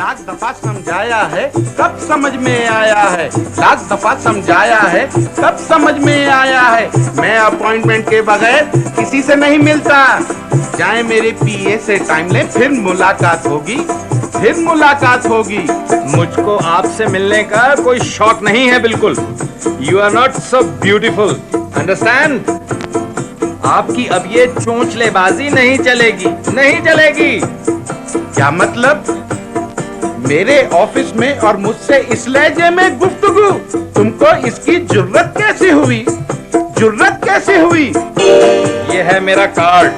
लाख दफा समझाया है कब समझ में आया है, लाख दफा समझाया है कब समझ में आया है। मैं अपॉइंटमेंट के बगैर किसी से नहीं मिलता। जाए मेरे पीए से टाइम ले, फिर मुलाकात होगी, फिर मुलाकात होगी। मुझको आपसे मिलने का कोई शौक नहीं है बिल्कुल। You are not so beautiful, understand? आपकी अब ये चोंचलेबाजी नहीं चलेगी, नहीं चलेगी। क्या मतलब? मेरे ऑफिस में और मुझसे इस लहजे में गुफ्तगू? तुमको इसकी जुर्रत कैसे हुई? जुर्रत कैसे हुई? ये है मेरा कार्ड।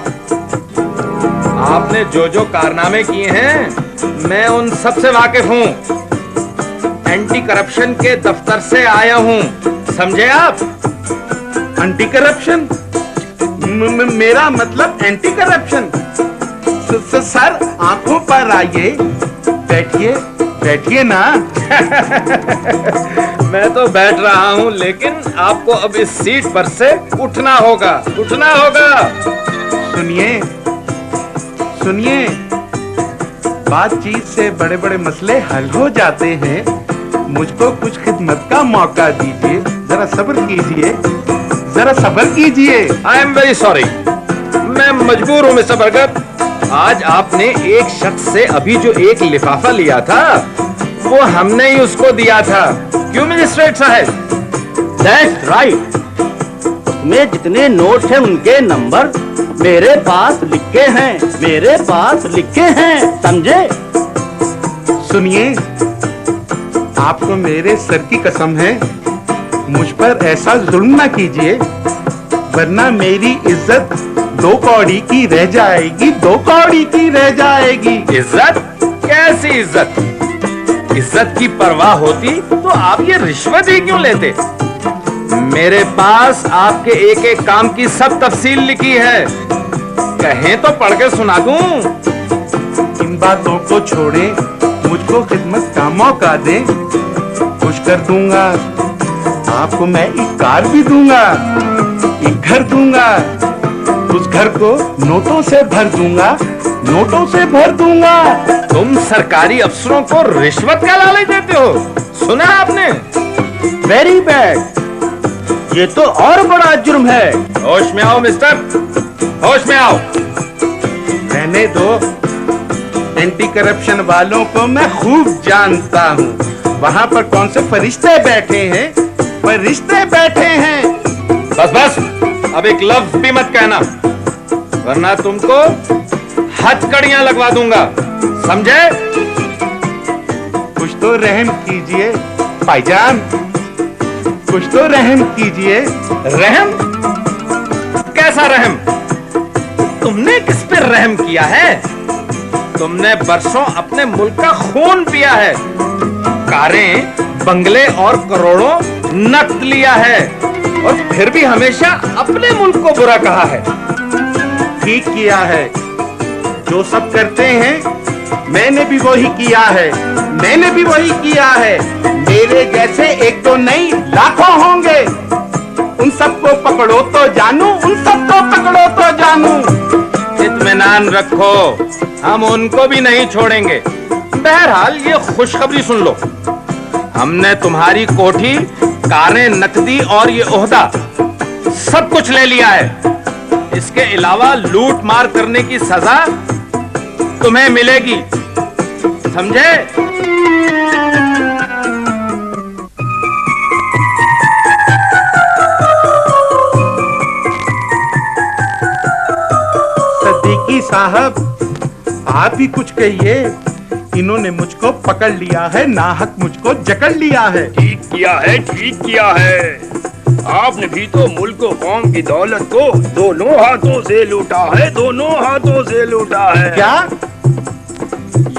आपने जो जो कारनामे किए हैं मैं उन सब से वाकिफ हूँ। एंटी करप्शन के दफ्तर से आया हूँ, समझे आप? Anti corruption? मेरा मतलब एंटी करप्शन। सर आंखों पर आइए, बैठिए, बैठिए ना। मैं तो बैठ रहा हूँ, लेकिन आपको अब इस सीट पर से उठना होगा, उठना होगा। सुनिए, सुनिए, बातचीत से बड़े बड़े मसले हल हो जाते हैं। मुझको कुछ खिदमत का मौका दीजिए, जरा सब्र कीजिए, जरा सब्र कीजिए। आई एम वेरी सॉरी, मैं मजबूर हूँ मिस्टर बरगद। आज आपने एक शख्स से अभी जो एक लिफाफा लिया था वो हमने ही उसको दिया था, क्यों मजिस्ट्रेट साहब? That's right. उसमें जितने नोट हैं उनके नंबर मेरे पास लिखे हैं, मेरे पास लिखे हैं, समझे? सुनिए, आपको मेरे सर की कसम है, मुझ पर ऐसा जुल्म ना कीजिए, वरना मेरी इज्जत 2 कौड़ी की रह जाएगी, 2 कौड़ी की रह जाएगी। इज्जत? कैसी इज्जत? इज्जत की परवाह होती तो आप ये रिश्वत ही क्यों लेते? मेरे पास आपके एक एक काम की सब तफसील लिखी है, कहें तो पढ़ के सुना दूं। इन बातों को छोड़ें, मुझको खिदमत का मौका दें, खुश कर दूंगा आपको। मैं एक कार भी दूंगा, एक घर दूंगा, उस घर को नोटों से भर दूंगा, नोटों से भर दूंगा। तुम सरकारी अफसरों को रिश्वत का लालच देते हो, सुना आपने? वेरी बैड, ये तो और बड़ा जुर्म है। होश में आओ मिस्टर, होश में आओ। रहने दो, एंटी करप्शन वालों को मैं खूब जानता हूँ। वहाँ पर कौन से फरिश्ते बैठे हैं, फरिश्ते बैठे हैं। बस बस, अब एक लफ्ज भी मत कहना, वरना तुमको हथकड़ियां लगवा दूंगा, समझे? कुछ तो रहम कीजिए भाईजान, कुछ तो रहम कीजिए। रहम? कैसा रहम? तुमने किस पे रहम किया है? तुमने बरसों अपने मुल्क का खून पिया है, कारें, बंगले और करोड़ों नकद लिया है, और फिर भी हमेशा अपने मुल्क को बुरा कहा है। ठीक किया है, जो सब करते हैं मैंने भी वही किया है, मैंने भी वही किया है। मेरे जैसे एक तो नहीं लाखों होंगे, उन सबको पकड़ो तो जानू, उन सबको पकड़ो तो जानू। इत्मीनान रखो, हम उनको भी नहीं छोड़ेंगे। बहरहाल ये खुशखबरी सुन लो, हमने तुम्हारी कोठी, कारें, नकदी और ये ओहदा सब कुछ ले लिया है। इसके अलावा लूट मार करने की सजा तुम्हें मिलेगी, समझे? सदीकी साहब, आप ही कुछ कहिए। इन्होंने मुझको पकड़ लिया है, नाहक मुझको जकड़ लिया है। ठीक किया है, ठीक किया है। आपने भी तो मुल्क और कौम की दौलत को दोनों हाथों से लूटा है, दोनों हाथों से लूटा है। क्या?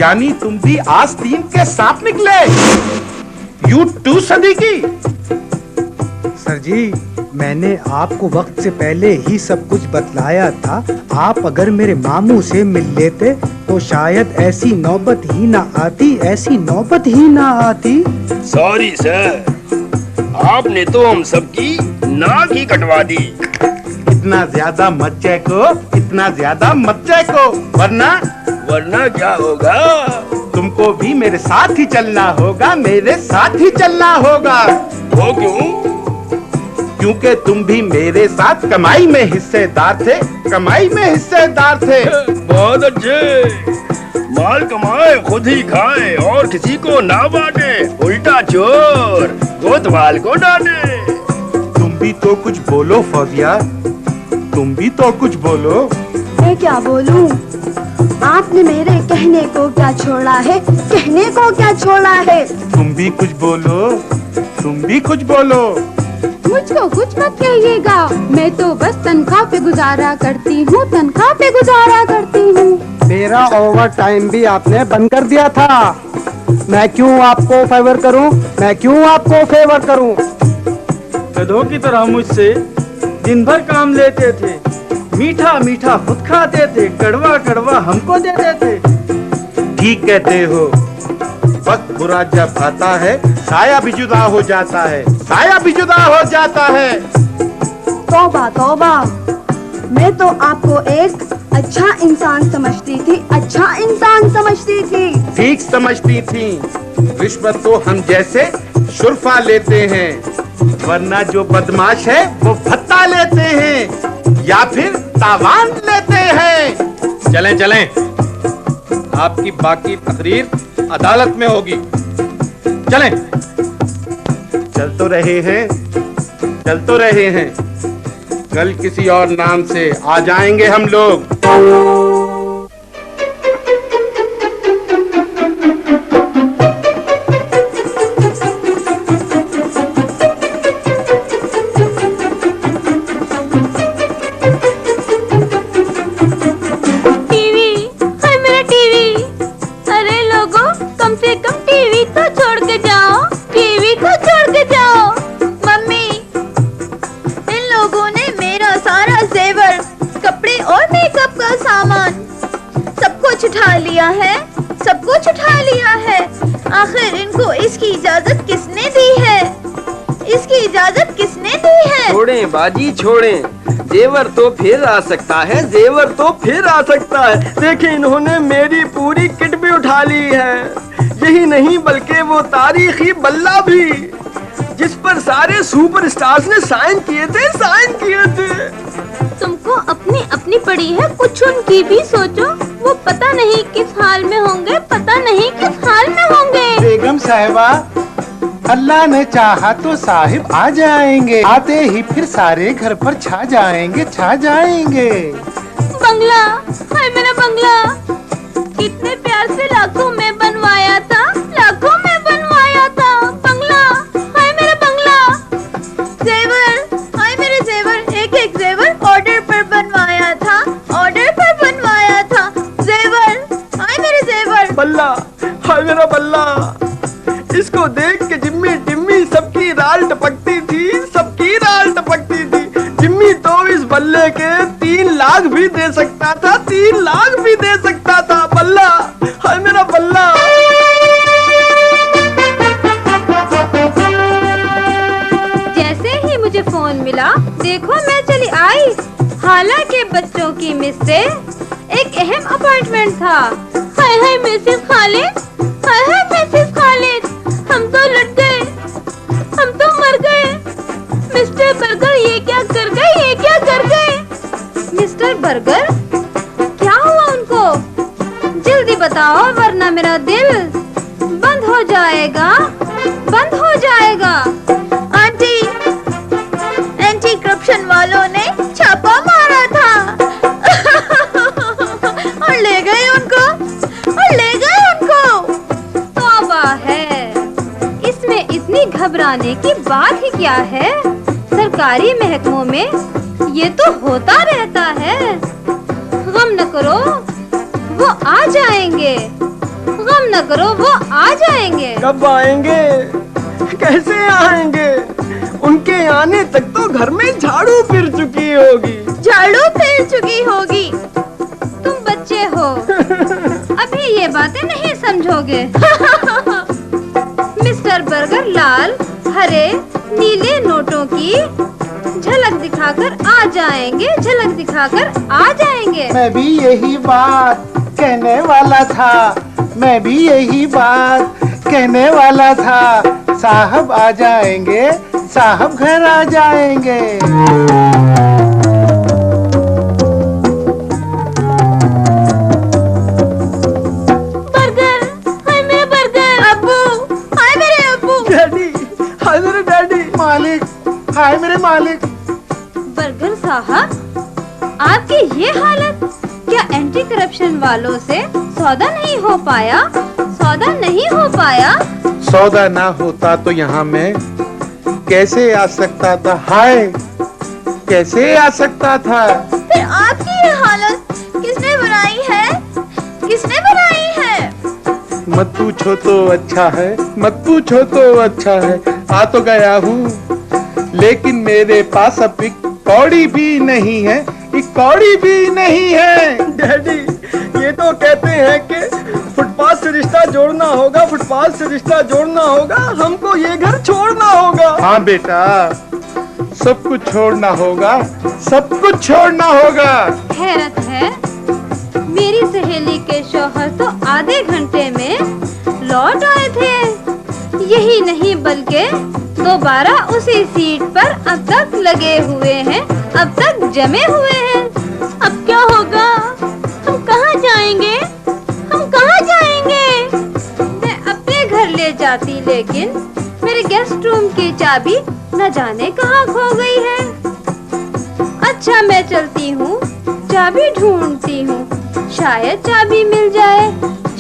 यानी तुम भी आस्तीन के सांप निकले? You too, Siddiqui? सर जी, मैंने आपको वक्त से पहले ही सब कुछ बतलाया था। आप अगर मेरे मामू से मिल लेते तो शायद ऐसी नौबत ही ना आती, ऐसी नौबत ही ना आती। सॉरी सर, आपने तो हम सबकी नाक ही कटवा दी। इतना ज्यादा मत चहको, इतना ज्यादा मत चहको, वरना वरना क्या होगा? तुमको तुमको भी मेरे साथ ही चलना होगा, मेरे साथ ही चलना होगा। वो क्यों? क्योंकि तुम भी मेरे साथ कमाई में हिस्सेदार थे, कमाई में हिस्सेदार थे। बहुत अच्छे। माल कमाए खुद ही खाए और किसी को ना बांटे, उल्टा चोर कोतवाल को डांटे। तुम भी तो कुछ बोलो फौजिया, तुम भी तो कुछ बोलो। मैं क्या बोलूं? आपने मेरे कहने को क्या छोड़ा है, कहने को क्या छोड़ा है? तुम भी कुछ बोलो, तुम भी कुछ बोलो। मुझको कुछ मत कहिएगा, मैं तो बस तनख्वाह पे गुजारा करती हूँ, तनख्वाह पे गुजारा करती हूँ। मेरा ओवर टाइम भी आपने बंद कर दिया था। मैं क्यों आपको फेवर करूं, मैं क्यों आपको फेवर करूं? गधों की तरह मुझसे दिन भर काम लेते थे, मीठा मीठा खुद खाते थे, कड़वा कड़वा हमको देते थे। ठीक कहते हो, वक्त बुरा जब आता है साया भी जुदा हो जाता है, साया भी जुदा हो जाता है। तौबा तौबा, मैं तो आपको एक अच्छा इंसान समझती थी, अच्छा इंसान समझती थी। ठीक समझती थी। रिश्वत तो हम जैसे शुरफा लेते हैं, वरना जो बदमाश है वो भत्ता लेते हैं या फिर तावान लेते हैं। चलें चलें, आपकी बाकी तकरीर अदालत में होगी। चलें। चल तो रहे हैं, चल तो रहे हैं। कल किसी और नाम से आ जाएंगे हम लोग। उठा लिया है, सब कुछ उठा लिया है। आखिर इनको इसकी इजाजत किसने दी है, इसकी इजाजत किसने दी है? छोड़ें बाजी छोड़ें, जेवर तो फिर आ सकता है, जेवर तो फिर आ सकता है। देखिए इन्होंने मेरी पूरी किट भी उठा ली है। यही नहीं बल्कि वो तारीखी बल्ला भी, जिस पर सारे सुपरस्टार्स ने साइन किए थे, साइन किए थे। तुमको अपनी अपनी पड़ी है, कुछ उनकी भी सोचो। वो पता नहीं किस हाल में होंगे, पता नहीं किस हाल में होंगे। बेगम साहिबा, अल्लाह ने चाहा तो साहिब आ जाएंगे, आते ही फिर सारे घर पर छा जाएंगे, छा जाएंगे। बंगला, हाय मेरा बंगला, कितने प्यार से लाखों में बनवाया था, लाखों में बनवाया था। बंगला, हाय मेरा बंगला। जेवर, हाय मेरे जेवर, एक एक जेवर ऑर्डर पर बनवाया था, ऑर्डर पर बनवाया था। जेवर, हाय मेरे जेवर। बल्ला, हाय मेरा बल्ला। इसको देख के जिम्मी टिम्मी सबकी राल टपकती थी, सबकी राल टपकती थी। जिम्मी तो इस बल्ले के 3 लाख भी दे सकता था, 3 लाख भी दे सकता था। बल्ला, हाय मेरा बल्ला। जैसे ही मुझे फोन मिला, देखो मैं चली आई। हालांकि बच्चों की मिस से एक अहम अपॉइंटमेंट था। हाय हाय मिसेस खालिद, हाय हाय मिसेस खालिद, हम तो लट गए, हम तो मर गए। मिस्टर बर्गर ये क्या कर गए, ये क्या कर गए? मिस्टर बर्गर, क्या हुआ उनको? जल्दी बताओ वरना मेरा दिल बंद हो जाएगा, बंद हो जाएगा। आंटी, एंटी करप्शन वालों ने छापा मारा था और ले गए उनको, और ले गए उनको। तौबा है, इसमें इतनी घबराने की बात ही क्या है? सरकारी महकमों में ये तो होता रहता है। गम न करो, वो आ जाएंगे, गम न करो, वो आ जाएंगे। कब आएंगे, कैसे आएंगे? उनके आने तक तो घर में झाड़ू फिर चुकी होगी, झाड़ू फिर चुकी होगी। तुम बच्चे हो, अभी ये बातें नहीं समझोगे। मिस्टर बर्गर लाल हरे नीले नोटों की झलक दिखाकर आ जाएंगे, झलक दिखाकर आ जाएंगे। मैं भी यही बात कहने वाला था। मैं भी यही बात कहने वाला था। साहब आ जाएंगे, साहब घर आ जाएंगे। बर्गर, हाय मेरा बर्गर। अब्बू, हाय मेरे अब्बू। डैडी, हाय मेरे डैडी। मालिक, हाय मेरे मालिक। बर्गर साहब, आपकी ये हालत, क्या एंटी करप्शन वालों से सौदा नहीं हो पाया? सौदा नहीं हो पाया? सौदा ना होता तो यहाँ मैं कैसे आ सकता था? हाय, कैसे आ सकता था? फिर आपकी ये हालत किसने बनाई है? किसने बनाई है? मत पूछो तो अच्छा है, मत पूछो तो अच्छा है। आ तो गया हूँ, लेकिन मेरे पास अब एक कौड़ी भी नहीं है, एक कौड़ी भी नहीं है। डैडी, ये तो कहते हैं कि फुटपाथ से रिश्ता जोड़ना होगा, फुटपाथ से रिश्ता जोड़ना होगा। हमको ये घर छोड़ना होगा। हाँ बेटा, सब कुछ छोड़ना होगा, सब कुछ छोड़ना होगा। हैरत है, मेरी सहेली के शौहर तो आधे घंटे में लौट आए थे। यही नहीं बल्कि दोबारा उसी सीट पर अब तक लगे हुए हैं, अब तक जमे हुए हैं। अब क्या होगा? हम कहाँ जाएंगे? हम कहाँ जाएंगे? मैं अपने घर ले जाती, लेकिन मेरे गेस्ट रूम की चाबी न जाने कहाँ खो गई है। अच्छा, मैं चलती हूँ, चाबी ढूंढती हूँ, शायद चाबी मिल जाए,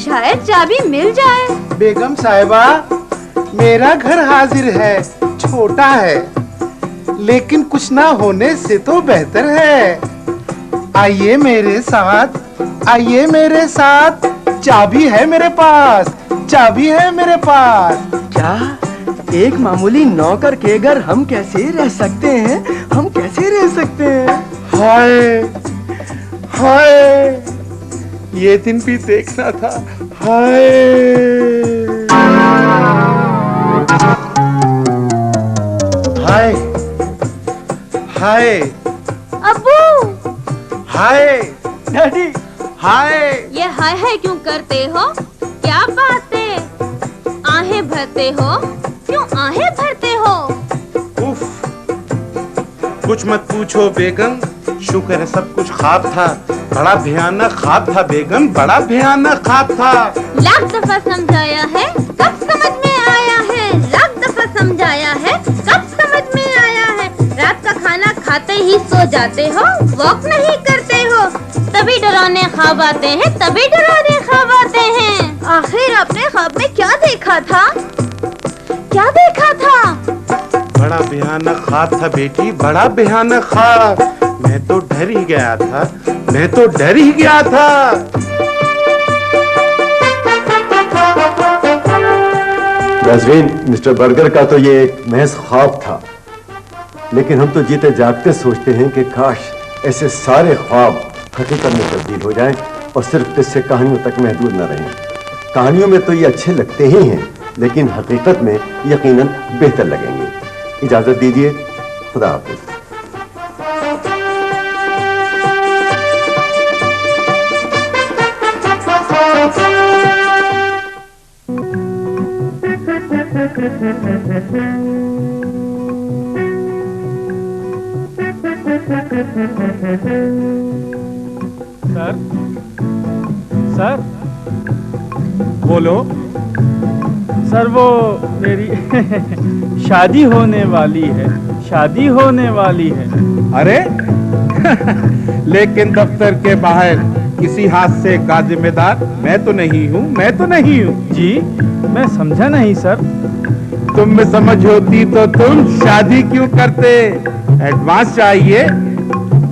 शायद चाबी मिल जाए। बेगम साहिबा, मेरा घर हाजिर है, छोटा है, लेकिन कुछ ना होने से तो बेहतर है। आइए मेरे साथ, आइए मेरे साथ। चाबी है मेरे पास, चाबी है मेरे पास। क्या एक मामूली नौकर के घर हम कैसे रह सकते हैं? हम कैसे रह सकते हैं? हाय, हाय, ये दिन भी देखना था। हाय, हाय, हाय, अब्बू, हाय, डैडी, हाय। ये हाय हाय क्यों करते हो? क्या बात है? आहें भरते हो? क्यों आहें भरते हो? उफ, कुछ मत पूछो बेगम, शुक्र है सब कुछ ख्वाब था। बड़ा भयानक ख्वाब था बेगम, बड़ा भयानक ख्वाब था। लाख दफा समझाया है, कब समझ में आया है? लाख दफा समझाया है, कब समझ में आया है? रात का खाना खाते ही सो जाते हो, वॉक नहीं करते हो, तभी डरावने ख्वाब आते हैं, तभी डरावने ख्वाब आते हैं। आखिर आपने ख्वाब में क्या देखा था? क्या देखा था? बड़ा भयानक ख्वाब था बेटी, बड़ा भयानक ख्वाब। मैं तो डर ही गया था, मैं तो डर ही गया था। नाज़रीन, मिस्टर बर्गर का तो ये एक महज ख्वाब था, लेकिन हम तो जीते जागते सोचते हैं कि काश ऐसे सारे ख्वाब हकीकत में तब्दील हो जाएं और सिर्फ किस्से कहानियों तक महदूद न रहें। कहानियों में तो ये अच्छे लगते ही हैं, लेकिन हकीकत में यकीनन बेहतर लगेंगे। इजाज़त दीजिए, खुदा हाफिज़। सर, सर, बोलो। सर, वो मेरी शादी होने वाली है, शादी होने वाली है। अरे लेकिन दफ्तर के बाहर किसी हादसे का जिम्मेदार मैं तो नहीं हूँ, मैं तो नहीं हूँ। जी, मैं समझा नहीं सर। तुम में समझ होती तो तुम शादी क्यों करते? एडवांस चाहिए,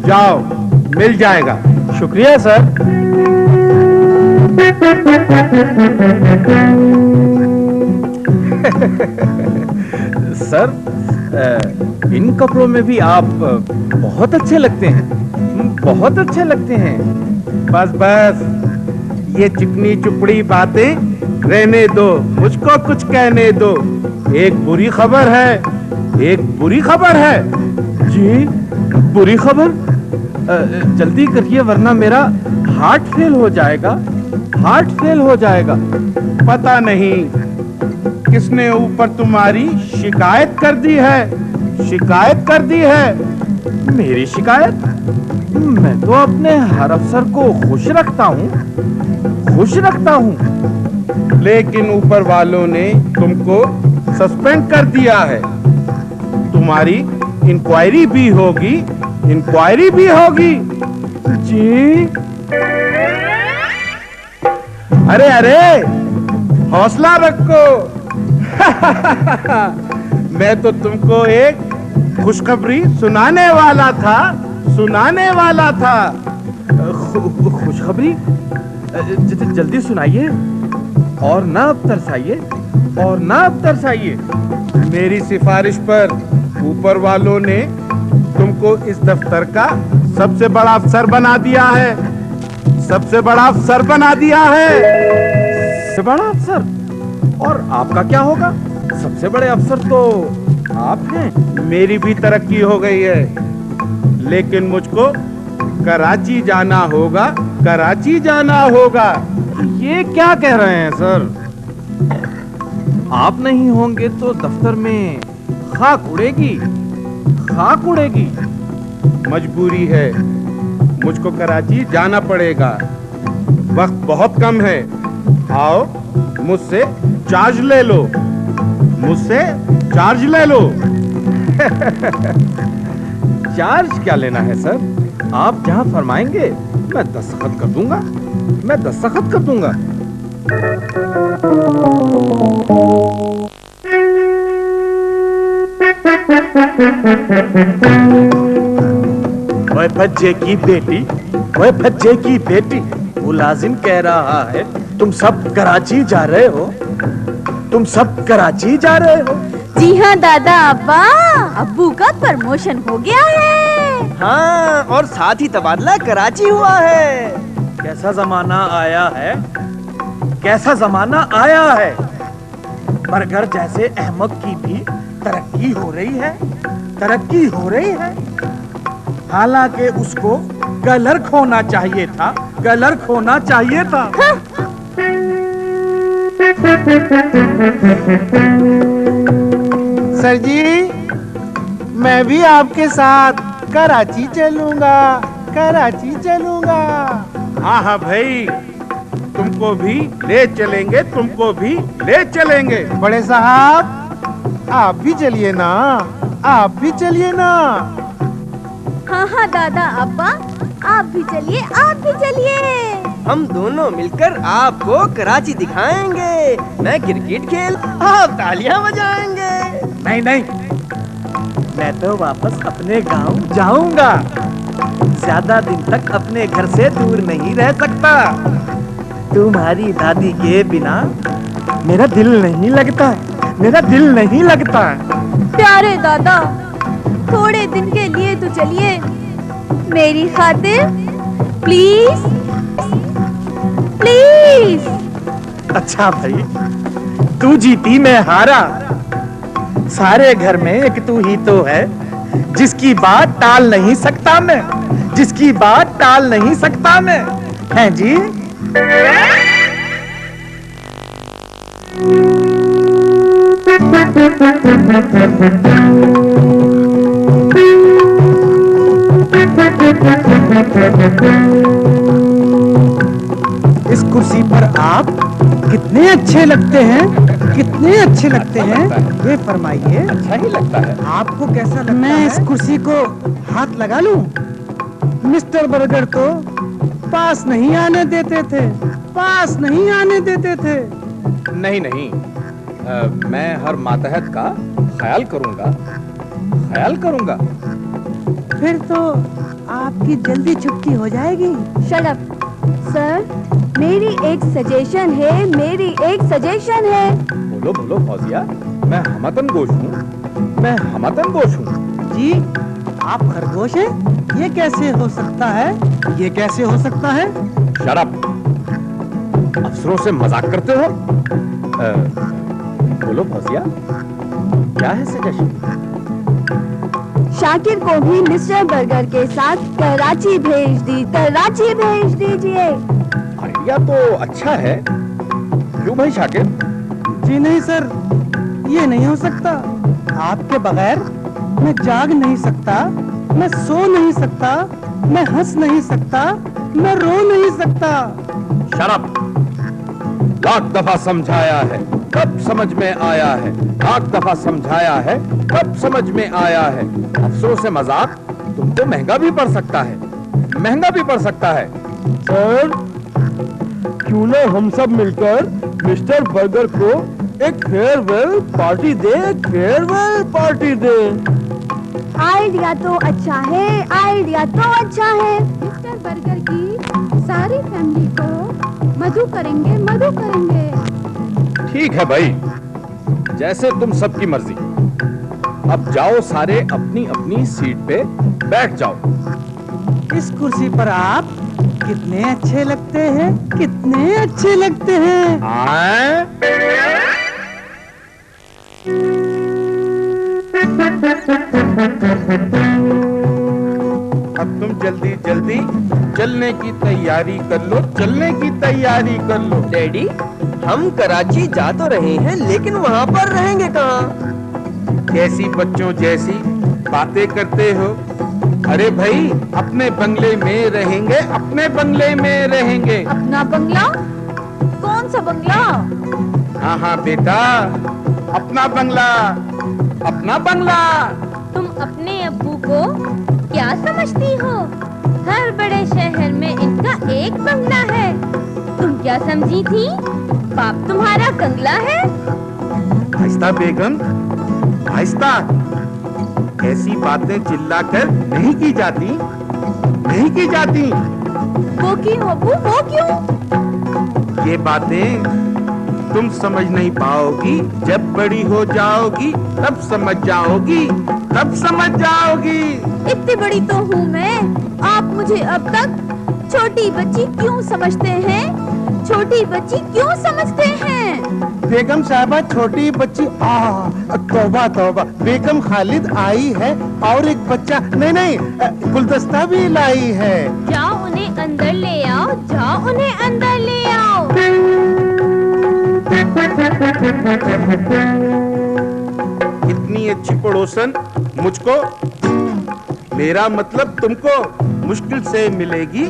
जाओ, मिल जाएगा। शुक्रिया सर। सर, इन कपड़ों में भी आप बहुत अच्छे लगते हैं, बहुत अच्छे लगते हैं। बस बस, ये चिकनी चुपड़ी बातें रहने दो, मुझको कुछ कहने दो। एक बुरी खबर है, एक बुरी खबर है। जी, बुरी खबर? जल्दी करिए वरना मेरा हार्ट फेल हो जाएगा। हार्ट फेल हो जाएगा। पता नहीं किसने ऊपर तुम्हारी शिकायत कर दी है, शिकायत कर दी है। मेरी शिकायत? मैं तो अपने हर अफसर को खुश रखता हूँ, खुश रखता हूँ। लेकिन ऊपर वालों ने तुमको सस्पेंड कर दिया है। तुम्हारी इंक्वायरी भी होगी, इंक्वायरी भी होगी। जी? अरे अरे हौसला रखो। मैं तो तुमको एक खुशखबरी सुनाने वाला था, सुनाने वाला था। खुशखबरी? जल्दी सुनाइए, और ना अब तरसाइए, और ना अब तरसाइए। मेरी सिफारिश पर ऊपर वालों ने तुमको इस दफ्तर का सबसे बड़ा अफसर बना दिया है, सबसे बड़ा अफसर बना दिया है। सबसे बड़ा अफसर? और आपका क्या होगा? सबसे बड़े अफसर तो आप हैं। मेरी भी तरक्की हो गई है, लेकिन मुझको कराची जाना होगा, कराची जाना होगा। ये क्या कह रहे हैं सर? आप नहीं होंगे तो दफ्तर में खाक उड़ेगी, खाक उड़ेगी। मजबूरी है, मुझको कराची जाना पड़ेगा। वक्त बहुत कम है। आओ मुझसे चार्ज ले लो, मुझसे चार्ज ले लो। चार्ज क्या लेना है सर? आप जहां फरमाएंगे मैं दस्तखत कर दूंगा, मैं दस्तखत कर दूंगा। ओए भज्जे की बेटी, ओए भज्जे की बेटी, मुलाजिम कह रहा है तुम सब कराची जा रहे हो, तुम सब कराची जा रहे हो। जी हाँ दादा अब्बा, अब्बू का प्रमोशन हो गया है। हाँ, और साथ ही तबादला कराची हुआ है। कैसा जमाना आया है, कैसा जमाना आया है। बर्गर जैसे अहमद की भी तरक्की हो रही है, तरक्की हो रही है। हालांकि उसको क्लर्क होना चाहिए था, क्लर्क होना चाहिए था। सर जी, मैं भी आपके साथ कराची चलूंगा, कराची चलूंगा। हाँ हाँ भाई, तुमको भी ले चलेंगे, तुमको भी ले चलेंगे। बड़े साहब आप भी चलिए ना, आप भी चलिए ना। हाँ हाँ दादा अब्बा, आप भी चलिए, आप भी चलिए। हम दोनों मिलकर आपको कराची दिखाएंगे। मैं क्रिकेट खेल, आप तालियां बजाएंगे। नहीं नहीं, मैं तो वापस अपने गांव जाऊंगा। ज्यादा दिन तक अपने घर से दूर नहीं रह सकता। तुम्हारी दादी के बिना मेरा दिल नहीं लगता, मेरा दिल नहीं लगता। प्यारे दादा, थोड़े दिन के लिए तो चलिए, मेरी खातिर प्लीज, प्लीज। अच्छा भाई, तू जीती मैं हारा। सारे घर में एक तू ही तो है जिसकी बात टाल नहीं सकता मैं, जिसकी बात टाल नहीं सकता मैं। हैं जी? इस कुर्सी पर आप कितने अच्छे लगते हैं, कितने अच्छे लगते हैं, ये फरमाइए। अच्छा ही लगता है। आपको कैसा लगता है? मैं इस कुर्सी को हाथ लगा लूं? मिस्टर बर्गर तो पास नहीं आने देते थे, पास नहीं आने देते थे। नहीं नहीं, मैं हर मातहत का ख्याल करूंगा, ख्याल करूंगा। फिर तो आपकी जल्दी छुट्टी हो जाएगी। शट अप सर, मेरी एक सजेशन है, मेरी एक सजेशन है। बोलो बोलो फौजिया, मैं हमतन गोश हूँ, मैं हमतन गोश हूँ। जी, आप खरगोश हैं? ये कैसे हो सकता है, ये कैसे हो सकता है? शराब, अफसरों से मजाक करते हो? बोलो फौजिया, क्या है सजेशन? शाकिर को भी मिस्टर बर्गर के साथ कराची भेज दी, कराची भेज दीजिए। अरे आइडिया तो अच्छा है, क्यों भाई शाकिर? जी नहीं सर, ये नहीं हो सकता। आपके बगैर मैं जाग नहीं सकता, मैं सो नहीं सकता, मैं हंस नहीं सकता, मैं रो नहीं सकता। शराब लाख दफा समझाया है, कब समझ में आया है? लाख दफा समझाया है, कब समझ में आया है? अफसोस है मजाक तुमको महंगा भी पड़ सकता है, महंगा भी पड़ सकता है। सर, क्यों ना हम सब मिलकर मिस्टर बर्गर को एक फेयरवेल पार्टी दे, फेयरवेल पार्टी दे। आइडिया तो अच्छा है, आइडिया तो अच्छा है। मिस्टर बर्गर की सारी फैमिली को मधु करेंगे, मधु करेंगे। ठीक है भाई, जैसे तुम सबकी मर्जी। अब जाओ सारे अपनी अपनी सीट पे बैठ जाओ। इस कुर्सी पर आप कितने अच्छे लगते हैं, कितने अच्छे लगते हैं। आए? अब तुम जल्दी जल्दी चलने की तैयारी कर लो, चलने की तैयारी कर लो। डैडी, हम कराची जा तो रहे हैं, लेकिन वहाँ पर रहेंगे कहाँ? कैसी बच्चों जैसी बातें करते हो? अरे भाई, अपने बंगले में रहेंगे, अपने बंगले में रहेंगे। अपना बंगला? कौन सा बंगला? हाँ हाँ बेटा, अपना बंगला, अपना बंगला। तुम अपने अब्बू को क्या समझती हो? हर बड़े शहर में इनका एक बंगला है। तुम क्या समझी थी? बाप तुम्हारा कंगला है। आहिस्ता बेगम, आहिस्ता। ऐसी बातें चिल्लाकर नहीं की जाती, नहीं की जाती। वो क्यों अब्बू, वो क्यों? ये बातें तुम समझ नहीं पाओगी, जब बड़ी हो जाओगी तब समझ जाओगी, तब समझ जाओगी। इतनी बड़ी तो हूँ मैं, आप मुझे अब तक छोटी बच्ची क्यों समझते हैं? छोटी बच्ची क्यों समझते हैं? बेगम साहबा छोटी बच्ची, तौबा तौबा। बेगम खालिद आई है और एक बच्चा, नहीं नहीं, गुलदस्ता भी लाई है। जाओ उन्हें अंदर ले आओ, जाओ उन्हें अंदर ले आओ। इतनी अच्छी पड़ोसन मुझको, मेरा मतलब तुमको मुश्किल से मिलेगी,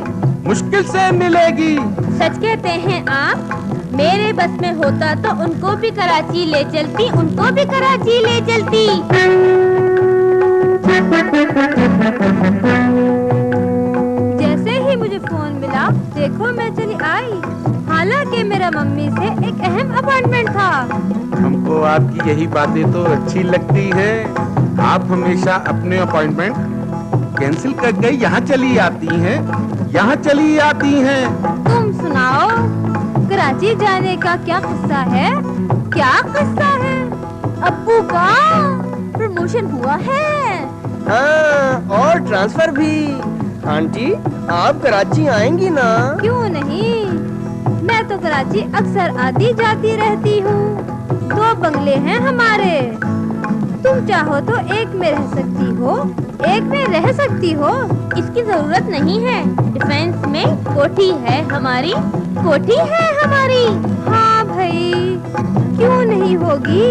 मुश्किल से मिलेगी। सच कहते हैं आप? मेरे बस में होता तो उनको भी कराची ले चलती, उनको भी कराची ले चलती। जैसे ही मुझे फोन मिला, देखो मैं चली आई। हालांकि मेरा मम्मी से एक अहम अपॉइंटमेंट था। हमको आपकी यही बातें तो अच्छी लगती है। आप हमेशा अपने अपॉइंटमेंट कैंसिल कर गई, यहाँ चली आती हैं, यहाँ चली आती हैं। तुम सुनाओ, कराची जाने का क्या किस्सा है? क्या किस्सा है? अब्बू का प्रमोशन हुआ है। हाँ, और ट्रांसफर भी। आंटी, आप कराची आएंगी ना? क्यों नहीं, मैं तो कराची अक्सर आती जाती रहती हूँ। 2 बंगले हैं हमारे। तुम चाहो तो एक में रह सकती हो, एक में रह सकती हो, इसकी जरूरत नहीं है। डिफेंस में कोठी है हमारी, कोठी है हमारी। हाँ भाई, क्यों नहीं होगी?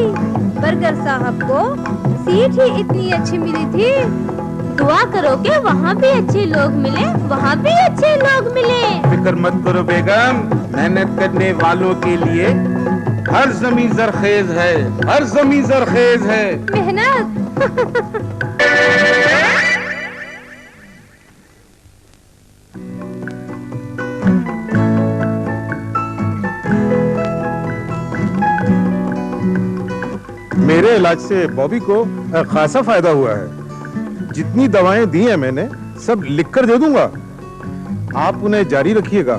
बर्गर साहब को सीट ही इतनी अच्छी मिली थी। दुआ करो कि वहाँ भी अच्छे लोग मिले, वहाँ भी अच्छे लोग मिले। फिक्र मत करो बेगम, मेहनत करने वालों के लिए हर जमीन जरखेज है, हर जमीन जरखेज है। मेहनत मेरे इलाज से बॉबी को खासा फायदा हुआ है। जितनी दवाएं दी हैं मैंने सब लिख कर दे दूंगा, आप उन्हें जारी रखिएगा।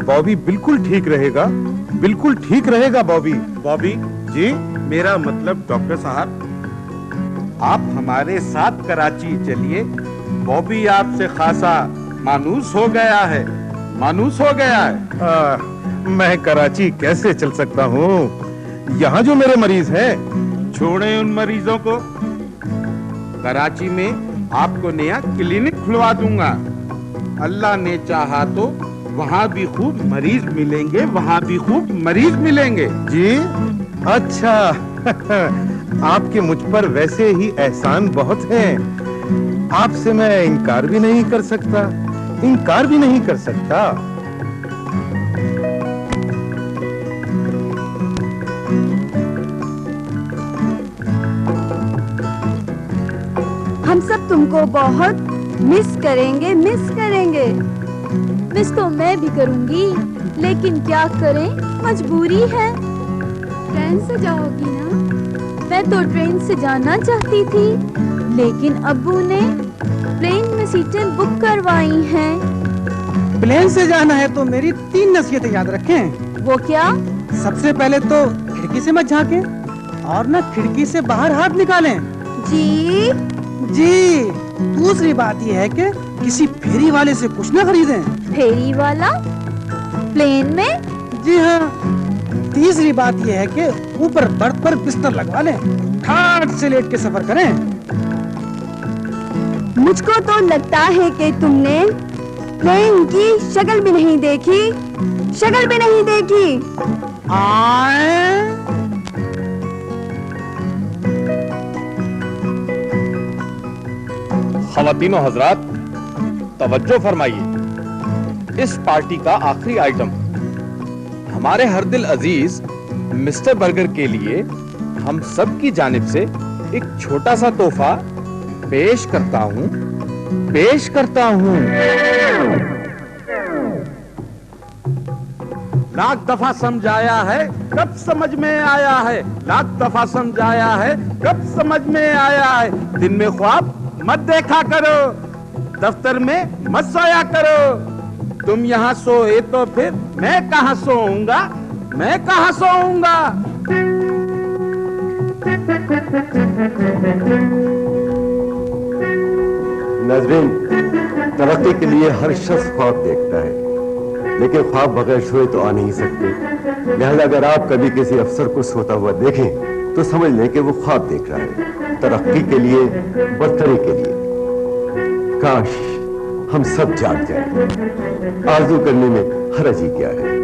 बॉबी बिल्कुल ठीक रहेगा, बिल्कुल ठीक रहेगा बॉबी। बॉबी जी, मेरा मतलब डॉक्टर साहब, आप हमारे साथ कराची चलिए। बॉबी आपसे खासा मानूस हो गया है, मानूस हो गया है। मैं कराची कैसे चल सकता हूँ? यहाँ जो मेरे मरीज हैं। छोड़ें उन मरीजों को। कराची में आपको नया क्लिनिक खुलवा दूंगा। अल्लाह ने चाहा तो वहाँ भी खूब मरीज मिलेंगे, वहाँ भी खूब मरीज मिलेंगे। जी अच्छा आपके मुझ पर वैसे ही एहसान बहुत हैं। आपसे मैं इनकार भी नहीं कर सकता, इनकार भी नहीं कर सकता। हम सब तुमको बहुत मिस करेंगे, मिस करेंगे। मिस तो मैं भी करूंगी, लेकिन क्या करें, मजबूरी है। ट्रेन से जाओगी ना? मैं तो ट्रेन से जाना चाहती थी, लेकिन अब्बू ने प्लेन में सीटें बुक करवाई हैं। प्लेन से जाना है तो मेरी 3 नसीहतें याद रखें। वो क्या? सबसे पहले तो खिड़की से मत झांकें और ना खिड़की से बाहर हाथ निकालें। जी जी। दूसरी बात यह है कि किसी फेरी वाले से कुछ ना खरीदें। फेरी वाला? प्लेन में? जी हाँ। तीसरी बात यह है कि ऊपर बर्थ पर बिस्तर लगवा लें, ठाट से लेट के सफर करें। मुझको तो लगता है कि तुमने प्लेन की शक्ल भी नहीं देखी, शक्ल भी नहीं देखी। ख़वातीनो हज़रात, तवज्जो फरमाइए। इस पार्टी का आखिरी आइटम हमारे हर दिल अजीज मिस्टर बर्गर के लिए हम सब की जानिब से एक छोटा सा तोहफा पेश करता हूँ, पेश करता हूँ। लाख दफा समझाया है, कब समझ में आया है। लाख दफा समझाया है, कब समझ में आया है। दिन में ख्वाब मत देखा करो, दफ्तर में मत सोया करो। तुम यहाँ सोए तो फिर मैं कहाँ सोऊंगा, मैं कहाँ सोऊंगा। नाज़रीन, तरक्की के लिए हर शख्स ख्वाब देखता है, लेकिन ख्वाब बगैर सोए तो आ नहीं सकते। लिहाजा अगर आप कभी किसी अफसर को सोता हुआ देखें तो समझ लें कि वो ख्वाब देख रहा है, तरक्की के लिए, बरतरी के लिए। काश हम सब जाग जाएं। आरज़ू करने में हरज ही क्या है।